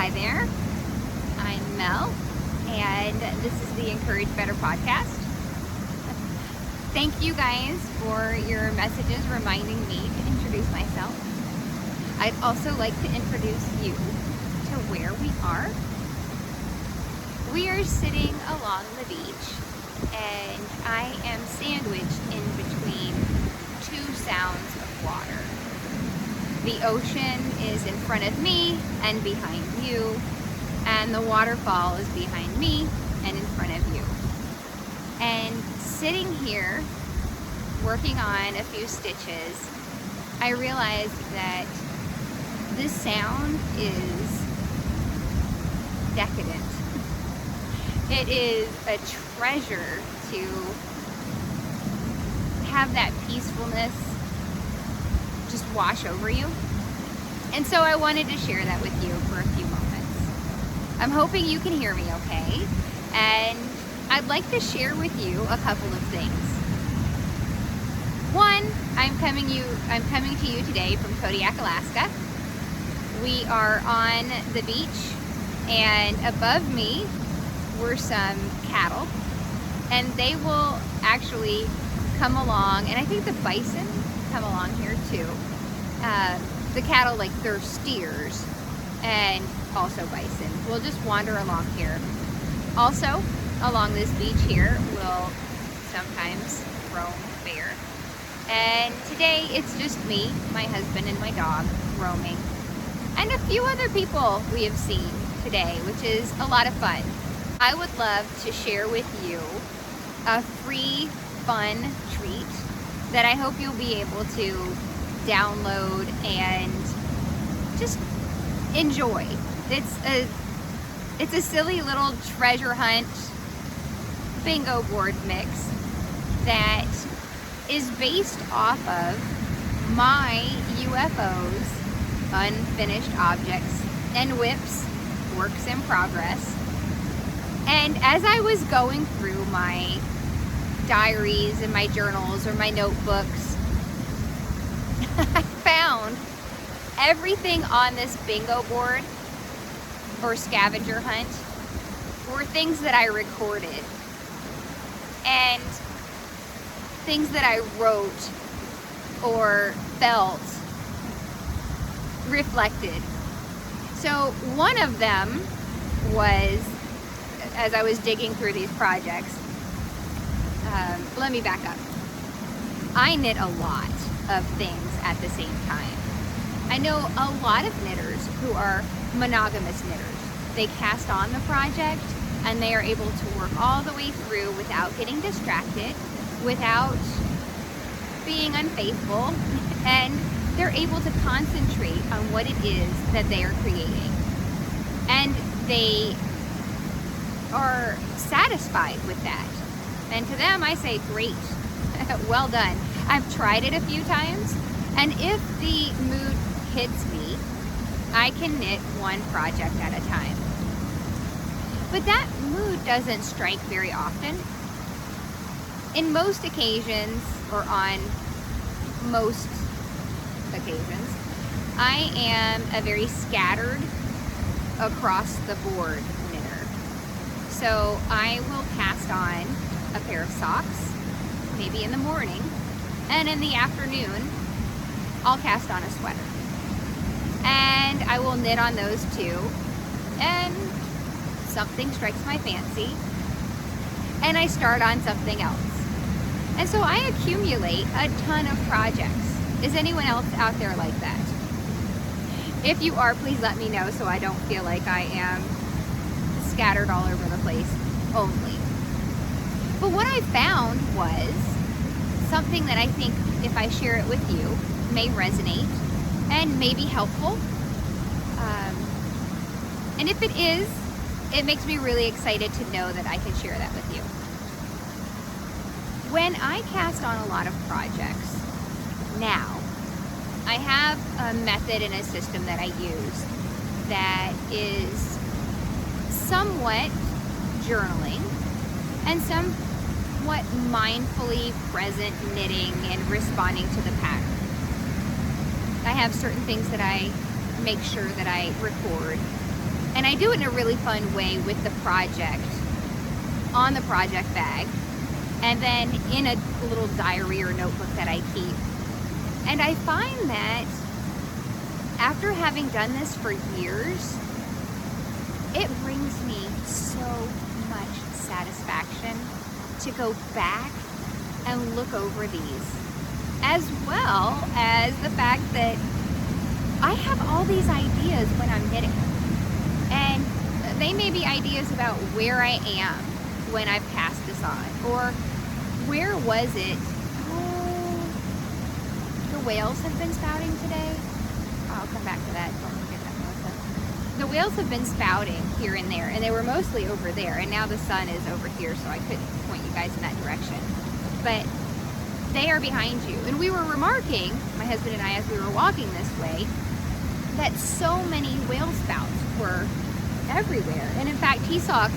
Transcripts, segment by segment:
Hi there, I'm Mel, and this is the Encourage Better podcast. Thank you guys for your messages reminding me to introduce myself. I'd also like to introduce you to where we are. We are sitting along the beach, and I am sandwiched in between two sounds of water. The ocean is in front of me and behind you, and the waterfall is behind me and in front of you. And sitting here, working on a few stitches, I realized that this sound is decadent. It is a treasure to have that peacefulness just wash over you. And so I wanted to share that with you for a few moments. I'm hoping you can hear me okay. And I'd like to share with you a couple of things. One, I'm coming to you today from Kodiak, Alaska. We are on the beach, and above me were some cattle, and they will actually come along, and I think the bison come along here too. The cattle, like they're steers, and also bison, will just wander along here. Also, along this beach here will sometimes roam bear. And today it's just me, my husband, and my dog roaming. And a few other people we have seen today, which is a lot of fun. I would love to share with you a free, fun treat that I hope you'll be able to download and just enjoy. It's a silly little treasure hunt bingo board mix that is based off of my UFOs, unfinished objects, and whips, works in progress. And as I was going through my diaries and my journals or my notebooks, I found everything on this bingo board or scavenger hunt were things that I recorded and things that I wrote or felt, reflected. So one of them was, as I was digging through these projects, let me back up. I knit a lot of things at the same time. I know a lot of knitters who are monogamous knitters. They cast on the project and they are able to work all the way through without getting distracted, without being unfaithful, and they're able to concentrate on what it is that they are creating. And they are satisfied with that. And to them, I say, great, well done. I've tried it a few times, and if the mood hits me, I can knit one project at a time. But that mood doesn't strike very often. In most occasions, or on most occasions, I am a very scattered, across the board knitter. So I will cast on a pair of socks, maybe in the morning, and in the afternoon, I'll cast on a sweater. And I will knit on those too, and something strikes my fancy, and I start on something else. And so I accumulate a ton of projects. Is anyone else out there like that? If you are, please let me know so I don't feel like I am scattered all over the place only. But what I found was something that I think, if I share it with you, may resonate and may be helpful. And if it is, it makes me really excited to know that I can share that with you. When I cast on a lot of projects now, I have a method and a system that I use that is somewhat journaling and somewhat mindfully present knitting and responding to the pattern. I have certain things that I make sure that I record, And I do it in a really fun way with the project on the project bag, and then in a little diary or notebook that I keep. And I find that after having done this for years, it brings me so much satisfaction to go back and look over these, as well as the fact that I have all these ideas when I'm knitting. And they may be ideas about where I am when I've cast this on, or where was it? Oh, the whales have been spouting today. I'll come back to that. Don't forget that, Melissa. The whales have been spouting here and there, and they were mostly over there, and now the sun is over here, so I couldn't point you guys in that direction. But they are behind you. And we were remarking, my husband and I, as we were walking this way, that so many whale spouts were everywhere. And in fact, he saw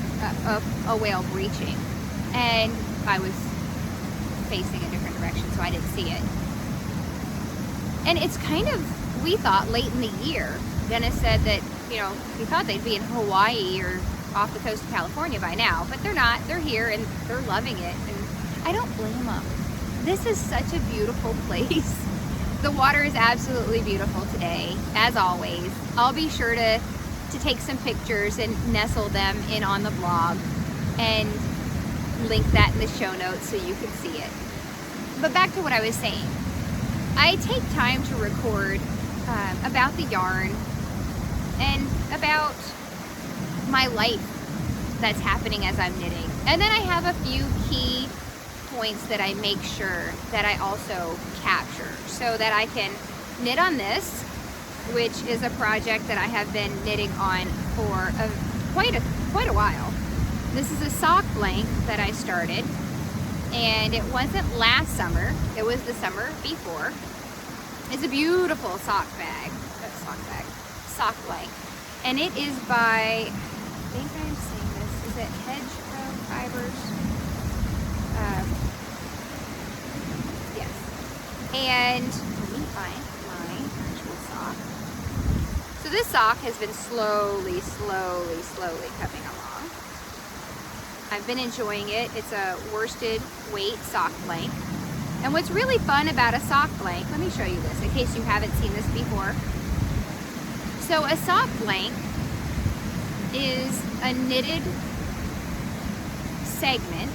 a whale breaching, and I was facing a different direction, so I didn't see it. And it's kind of, we thought late in the year, Dennis said that, you know, he thought they'd be in Hawaii or off the coast of California by now, but they're not. They're here and they're loving it, and I don't blame them. This is such a beautiful place. The water is absolutely beautiful today, as always. I'll be sure to take some pictures and nestle them in on the blog and link that in the show notes so you can see it. But back to what I was saying. I take time to record about the yarn and about my life that's happening as I'm knitting. And then I have a few key points that I make sure that I also capture so that I can knit on this, which is a project that I have been knitting on for quite a while. This is a sock blank that I started, and it wasn't last summer, it was the summer before. It's a beautiful sock blank, and it is by, I think I'm saying this, is it Hedgerow Fibers? Yes. And let me find my actual sock. So this sock has been slowly coming along. I've been enjoying it. It's a worsted weight sock blank. And what's really fun about a sock blank, let me show you this in case you haven't seen this before. So a sock blank is a knitted segment.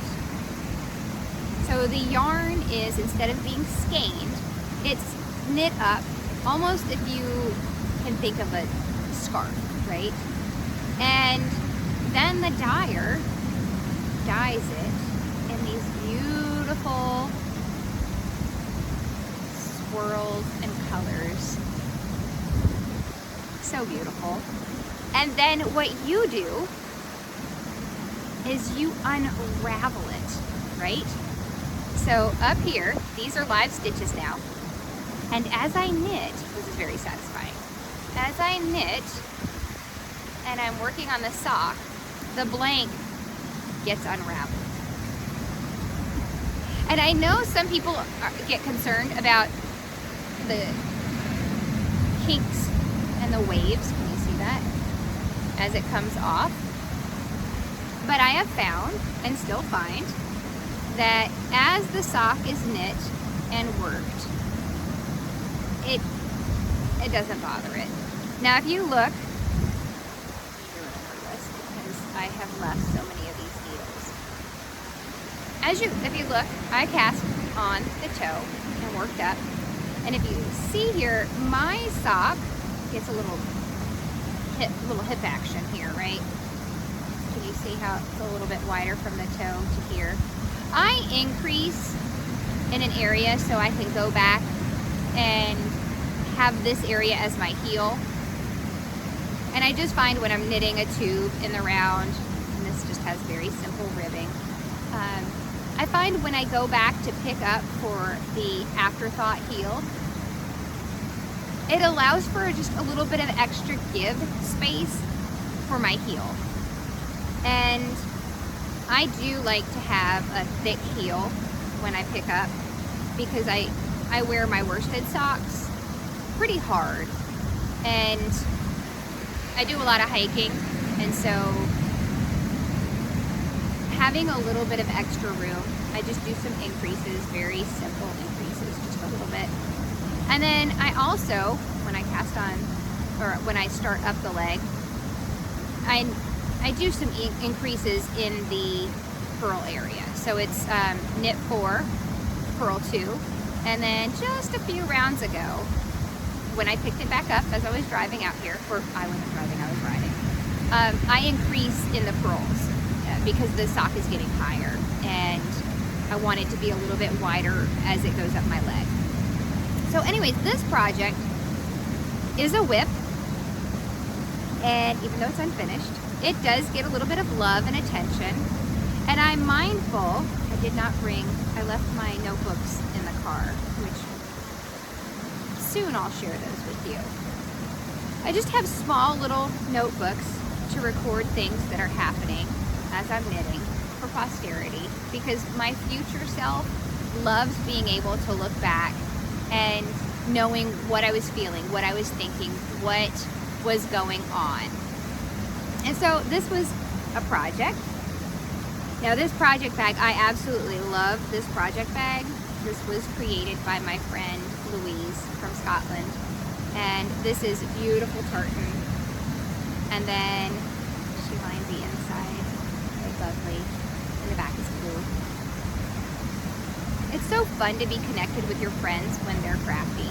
So the yarn is, instead of being skeined, it's knit up almost, if you can think of a scarf, right? And then the dyer dyes it in these beautiful swirls and colors. So beautiful. And then what you do is you unravel it, right? So up here, these are live stitches now. And as I knit, this is very satisfying. As I knit and I'm working on the sock, the blank gets unraveled. And I know some people get concerned about the kinks and the waves. Can you see that? As it comes off. But I have found, and still find, that as the sock is knit and worked, it doesn't bother it. Now if you look, because I have left so many of these needles. If you look, I cast on the toe and worked up. And if you see here, my sock gets a little hip action here, right? Can you see how it's a little bit wider from the toe to here? I increase in an area so I can go back and have this area as my heel. And I just find when I'm knitting a tube in the round, and this just has very simple ribbing, I find when I go back to pick up for the afterthought heel, it allows for just a little bit of extra give space for my heel. And I do like to have a thick heel when I pick up, because I wear my worsted socks pretty hard, and I do a lot of hiking, And so having a little bit of extra room, I just do some increases, very simple increases, just a little bit. And then I also, when I cast on, or when I start up the leg, I do some increases in the purl area. So it's knit 4, purl 2, and then just a few rounds ago, when I picked it back up as I was driving out here, or I wasn't driving, I was riding, I increase in the purls because the sock is getting higher, and I want it to be a little bit wider as it goes up my leg. So anyways, this project is a whip, and even though it's unfinished, it does get a little bit of love and attention. And I'm mindful, I left my notebooks in the car, which soon I'll share those with you. I just have small little notebooks to record things that are happening as I'm knitting for posterity, because my future self loves being able to look back and knowing what I was feeling, what I was thinking, what was going on. And so this was a project. Now this project bag, I absolutely love this project bag. This was created by my friend Louise from Scotland. And this is beautiful tartan. And then she lined the inside. Very lovely. And the back is blue. It's so fun to be connected with your friends when they're crafty.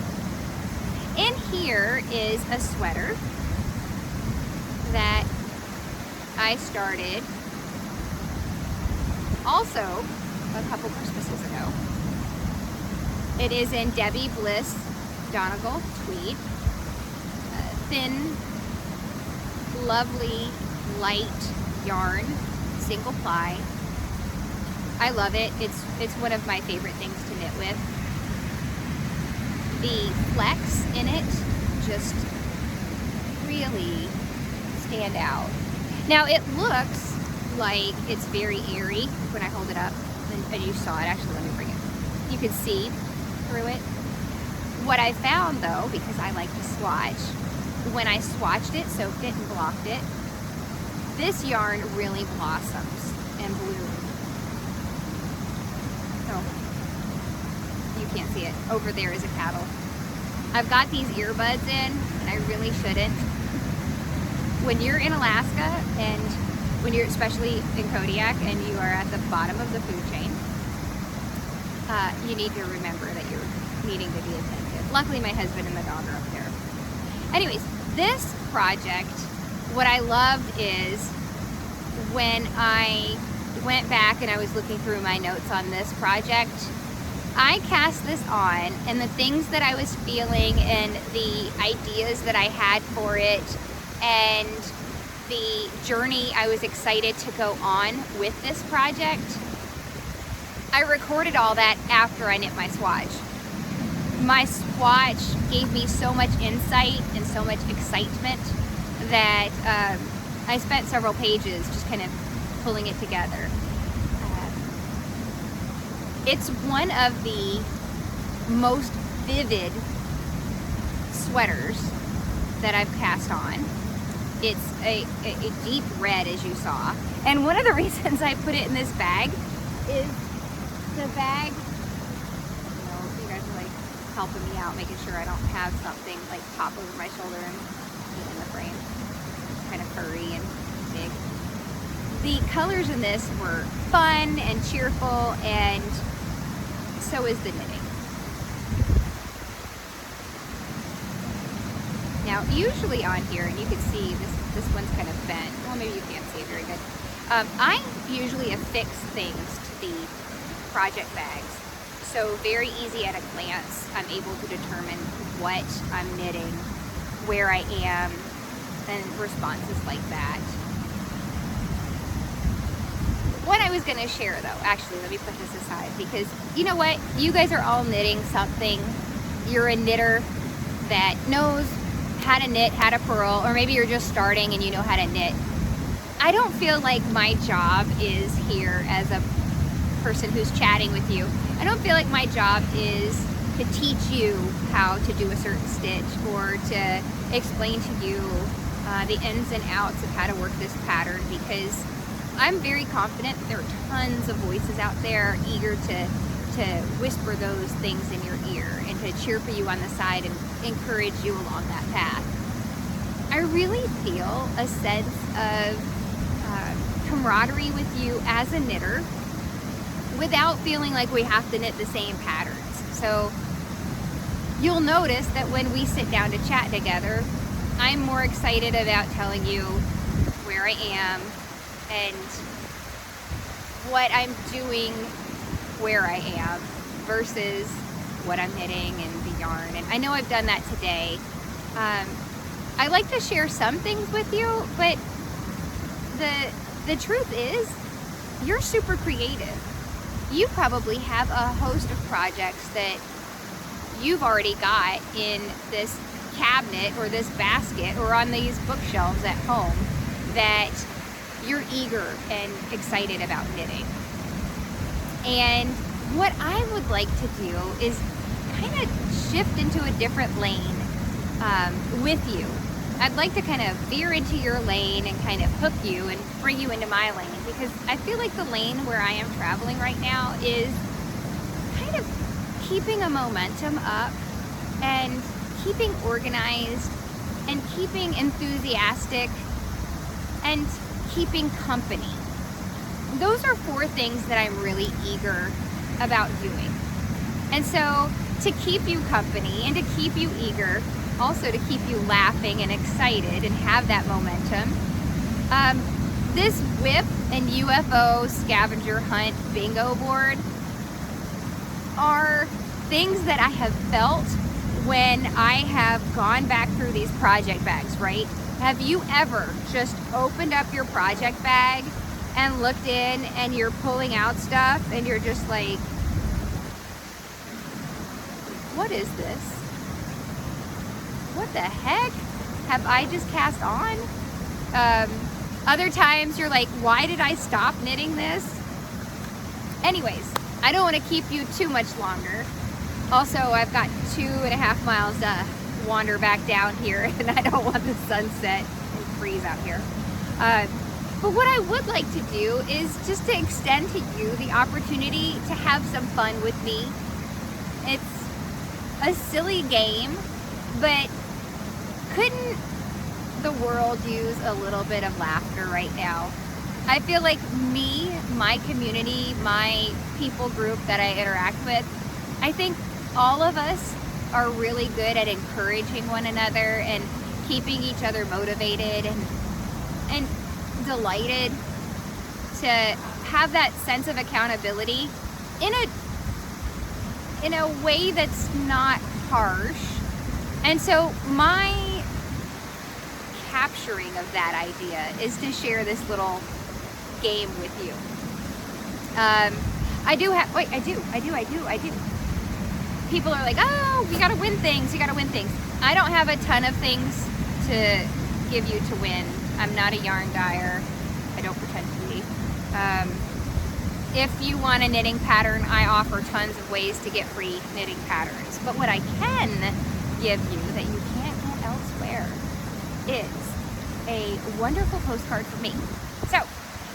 In here is a sweater that I started also a couple Christmases ago. It is in Debbie Bliss Donegal tweed. Thin, lovely, light yarn, single ply. I love it. It's one of my favorite things to knit with. The flecks in it just really stand out. Now it looks like it's very airy when I hold it up, and you saw it. Actually, let me bring it. You can see through it. What I found though, because I like to swatch, when I swatched it, soaked it, and blocked it, this yarn really blossoms and blooms. Oh, you can't see it. Over there is a cattle. I've got these earbuds in, and I really shouldn't. When you're in Alaska, and when you're especially in Kodiak, and you are at the bottom of the food chain, you need to remember that you're needing to be attentive. Luckily, my husband and the dog are up there. Anyways, this project, what I loved is when I went back and I was looking through my notes on this project, I cast this on, and the things that I was feeling and the ideas that I had for it and the journey I was excited to go on with this project, I recorded all that after I knit my swatch. My swatch gave me so much insight and so much excitement that I spent several pages just kind of pulling it together. It's one of the most vivid sweaters that I've cast on. It's a deep red, as you saw. And one of the reasons I put it in this bag is the bag, you know, you guys are like helping me out, making sure I don't have something like pop over my shoulder and get in the frame. It's kind of furry and big. The colors in this were fun and cheerful, and so is the knitting. Now, usually on here, and you can see this one's kind of bent. Well, maybe you can't see it very good. I usually affix things to the project bags. So very easy at a glance, I'm able to determine what I'm knitting, where I am, and responses like that. What I was going to share though, actually, let me put this aside, because you know what? You guys are all knitting something. You're a knitter that knows how to knit, how to purl, or maybe you're just starting and you know how to knit. I don't feel like my job is here as a person who's chatting with you. I don't feel like my job is to teach you how to do a certain stitch or to explain to you the ins and outs of how to work this pattern, because I'm very confident that there are tons of voices out there eager to whisper those things in your ear and to cheer for you on the side and encourage you along that path. I really feel a sense of camaraderie with you as a knitter without feeling like we have to knit the same patterns. So you'll notice that when we sit down to chat together, I'm more excited about telling you where I am and what I'm doing where I am versus what I'm knitting and the yarn. And I know I've done that today. I like to share some things with you, but the truth is, you're super creative. You probably have a host of projects that you've already got in this cabinet or this basket or on these bookshelves at home that you're eager and excited about knitting. And what I would like to do is kind of shift into a different lane with you. I'd like to kind of veer into your lane and kind of hook you and bring you into my lane, because I feel like the lane where I am traveling right now is kind of keeping a momentum up and keeping organized and keeping enthusiastic and keeping company. Those are 4 things that I'm really eager about doing. And so to keep you company and to keep you eager, also to keep you laughing and excited and have that momentum, this whip and UFO scavenger hunt bingo board are things that I have felt when I have gone back through these project bags, right? Have you ever just opened up your project bag and looked in and you're pulling out stuff and you're just like, what is this? What the heck have I just cast on? Other times you're like, why did I stop knitting this? Anyways, I don't want to keep you too much longer. Also, I've got 2.5 miles to wander back down here, and I don't want the sunset and freeze out here. But what I would like to do is just to extend to you the opportunity to have some fun with me. It's a silly game, but couldn't the world use a little bit of laughter right now? I feel like me, my community, my people group that I interact with, I think all of us are really good at encouraging one another and keeping each other motivated and delighted to have that sense of accountability in a way that's not harsh. And so my capturing of that idea is to share this little game with you. I do. People are like, oh, you gotta win things, I don't have a ton of things to give you to win. I'm not a yarn dyer. I don't pretend to be. If you want a knitting pattern, I offer tons of ways to get free knitting patterns. But what I can give you that you can't get elsewhere is a wonderful postcard from me. So,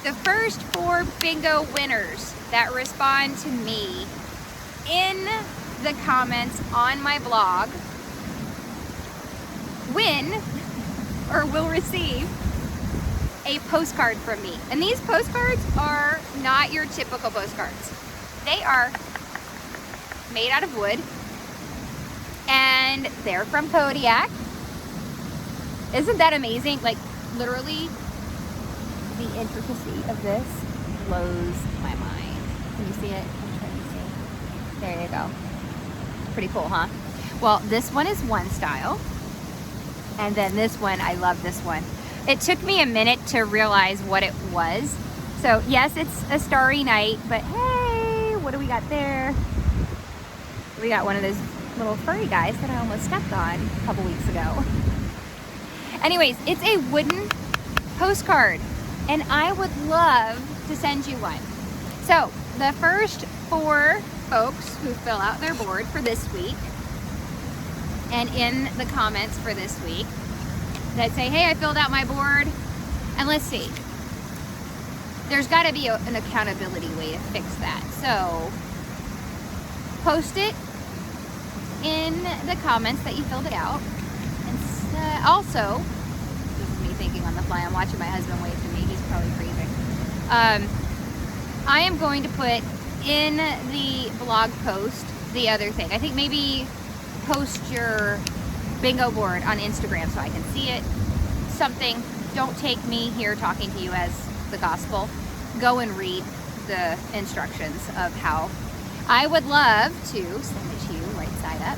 the first 4 bingo winners that respond to me in the comments on my blog will receive a postcard from me. And these postcards are not your typical postcards. They are made out of wood, and they're from Kodiak. Isn't that amazing? Like, literally, the intricacy of this blows my mind. Can you see it? I'm trying to see. There you go. Pretty cool, huh? Well, this one is one style. And then this one, I love this one. It took me a minute to realize what it was. So yes, it's a starry night, but hey, what do we got there? We got one of those little furry guys that I almost stepped on a couple weeks ago. Anyways, it's a wooden postcard, and I would love to send you one. So the first 4 folks who fill out their board for this week and in the comments for this week, that say, hey, I filled out my board. And let's see. There's got to be an accountability way to fix that. So post it in the comments that you filled it out. And also, this is me thinking on the fly, I'm watching my husband wave to me, he's probably freezing. I am going to put in the blog post the other thing. I think maybe post your bingo board on Instagram so I can see it. Something, don't take me here talking to you as the gospel. Go and read the instructions of how. I would love to send it to you right side up.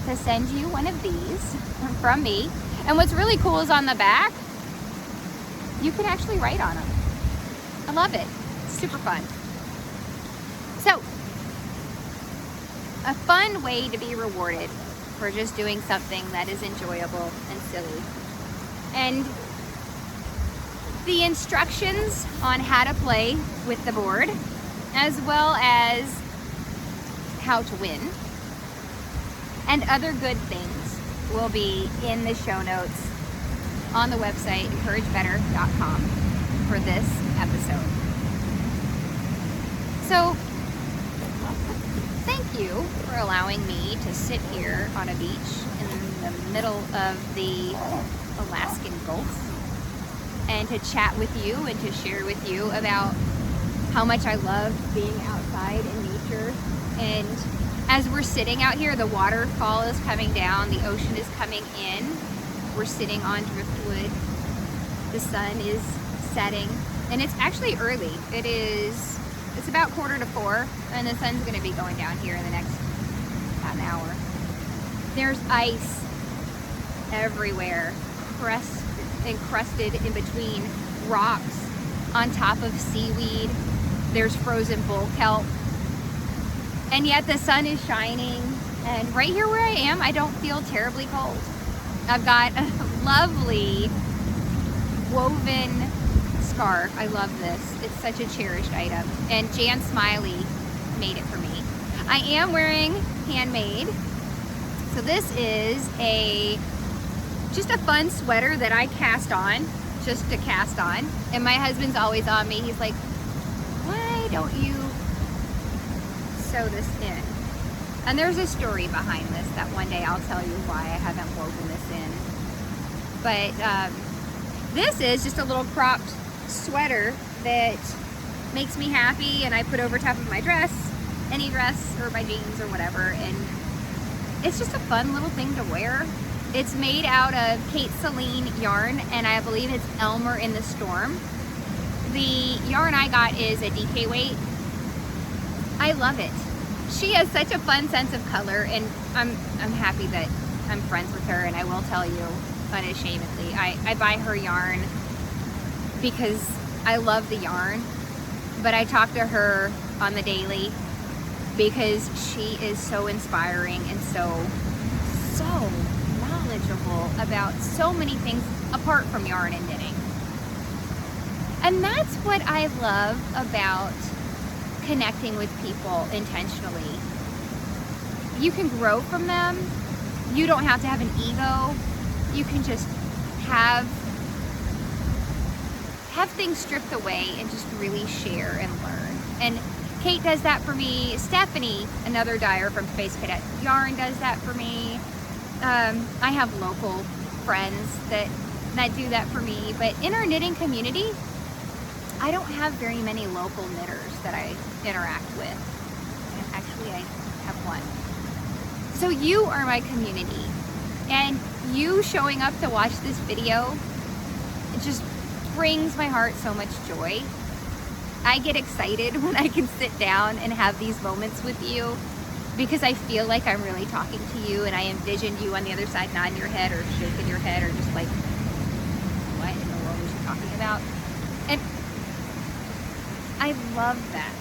To send you one of these from me. And what's really cool is on the back, you can actually write on them. I love it. It's super fun. So, a fun way to be rewarded for just doing something that is enjoyable and silly. And the instructions on how to play with the board, as well as how to win, and other good things will be in the show notes on the website encouragebetter.com for this episode. So, thank you for allowing me to sit here on a beach in the middle of the Alaskan Gulf and to chat with you and to share with you about how much I love being outside in nature. And as we're sitting out here, the waterfall is coming down, the ocean is coming in. We're sitting on driftwood. The sun is setting, and it's actually early. It's about 3:45, and the sun's gonna be going down here in the next about an hour. There's ice everywhere, encrusted in between rocks, on top of seaweed. There's frozen bull kelp. And yet the sun is shining, and right here where I am, I don't feel terribly cold. I've got a lovely woven scarf. I love this. It's such a cherished item. And Jan Smiley made it for me. I am wearing handmade. So this is just a fun sweater that I cast on, just to cast on. And my husband's always on me. He's like, why don't you sew this in? And there's a story behind this that one day I'll tell you why I haven't woven this in. But this is just a little cropped sweater that makes me happy, and I put over top of my dress, any dress or my jeans or whatever, and it's just a fun little thing to wear. It's made out of Kate Celine yarn, and I believe it's Elmer in the Storm. The yarn I got is a DK weight. I love it. She has such a fun sense of color, and I'm happy that I'm friends with her, and I will tell you unashamedly, I buy her yarn because I love the yarn, but I talk to her on the daily because she is so inspiring and so knowledgeable about so many things apart from yarn and knitting. And that's what I love about connecting with people intentionally. You can grow from them. You don't have to have an ego. You can just have things stripped away and just really share and learn. And Kate does that for me. Stephanie, another dyer from Space Cadet Yarn, does that for me. I have local friends that do that for me. But in our knitting community, I don't have very many local knitters that I interact with. And actually, I have one. So you are my community. And you showing up to watch this video, it just brings my heart so much joy. I get excited when I can sit down and have these moments with you because I feel like I'm really talking to you, and I envision you on the other side nodding your head or shaking your head or just like, what in the world is she talking about? And I love that.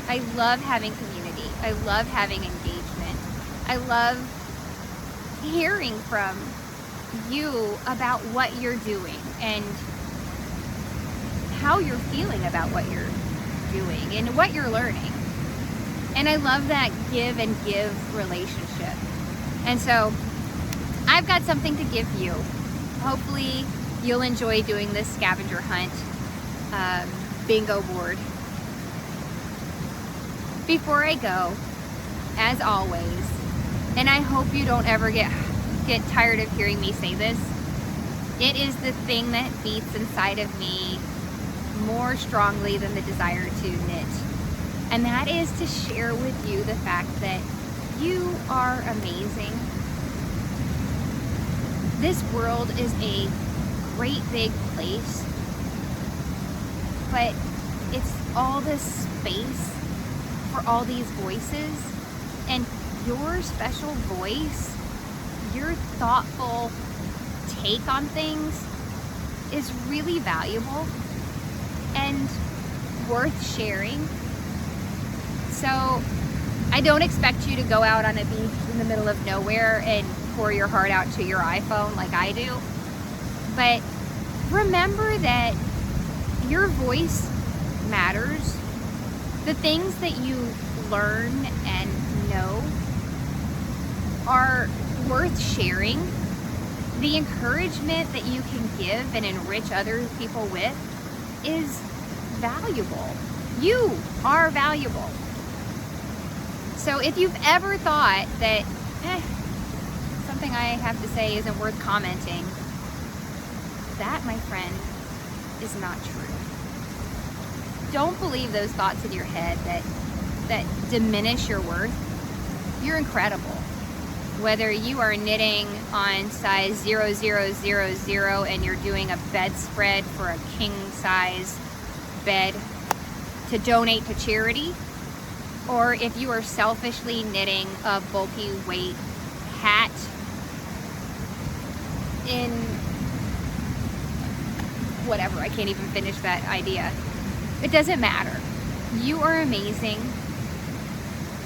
I love having community. I love having engagement. I love hearing from you about what you're doing and how you're feeling about what you're doing and what you're learning. And I love that give and give relationship. And so I've got something to give you. Hopefully you'll enjoy doing this scavenger hunt bingo board. Before I go, as always, and I hope you don't ever get tired of hearing me say this, it is the thing that beats inside of me more strongly than the desire to knit. And that is to share with you the fact that you are amazing. This world is a great big place, but it's all this space for all these voices, and your special voice, your thoughtful take on things is really valuable and worth sharing. So I don't expect you to go out on a beach in the middle of nowhere and pour your heart out to your iPhone like I do. But remember that your voice matters. The things that you learn and know are worth sharing. The encouragement that you can give and enrich other people with is valuable. You are valuable. So if you've ever thought that something I have to say isn't worth commenting, that, my friend, is not true. Don't believe those thoughts in your head that diminish your worth. You're incredible. Whether you are knitting on size 0000 and you're doing a bedspread for a king size bed to donate to charity, or if you are selfishly knitting a bulky weight hat in whatever, I can't even finish that idea. It doesn't matter. You are amazing.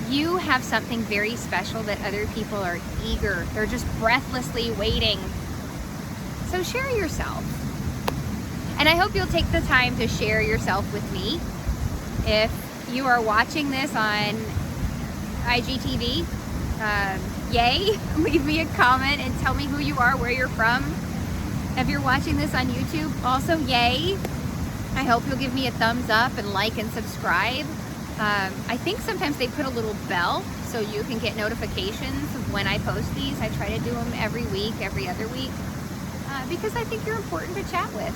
You have something very special that other people are eager. They're just breathlessly waiting. So share yourself. And I hope you'll take the time to share yourself with me. If you are watching this on IGTV, yay, leave me a comment and tell me who you are, where you're from. If you're watching this on YouTube, also yay. I hope you'll give me a thumbs up and like and subscribe. I think sometimes they put a little bell so you can get notifications of when I post these. I try to do them every week, every other week, because I think you're important to chat with.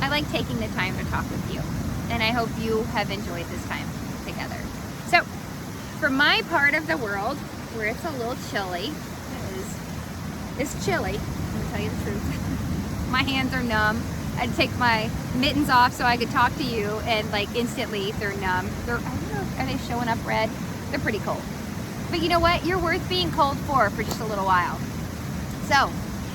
I like taking the time to talk with you, and I hope you have enjoyed this time together. So, for my part of the world, where it's a little chilly, it's chilly, I'll tell you the truth. My hands are numb. I'd take my mittens off so I could talk to you, and like instantly they're numb. I don't know, are they showing up red? They're pretty cold. But you know what? You're worth being cold for just a little while. So,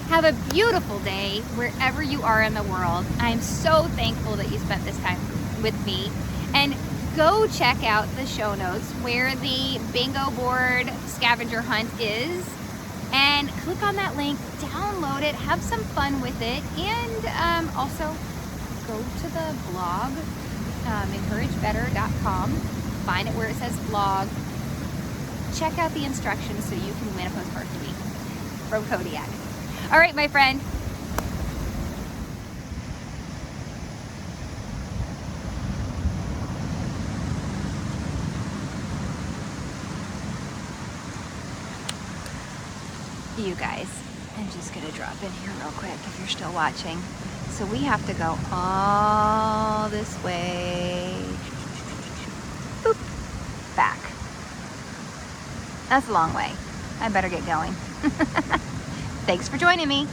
have a beautiful day wherever you are in the world. I'm so thankful that you spent this time with me. And go check out the show notes where the bingo board scavenger hunt is. And click on that link, download it, have some fun with it, and also go to the blog, encouragebetter.com, find it where it says blog, check out the instructions so you can win a postcard for me from Kodiak. All right, my friend. You guys, I'm just gonna drop in here real quick if you're still watching. So we have to go all this way, boop, back. That's a long way. I better get going. Thanks for joining me.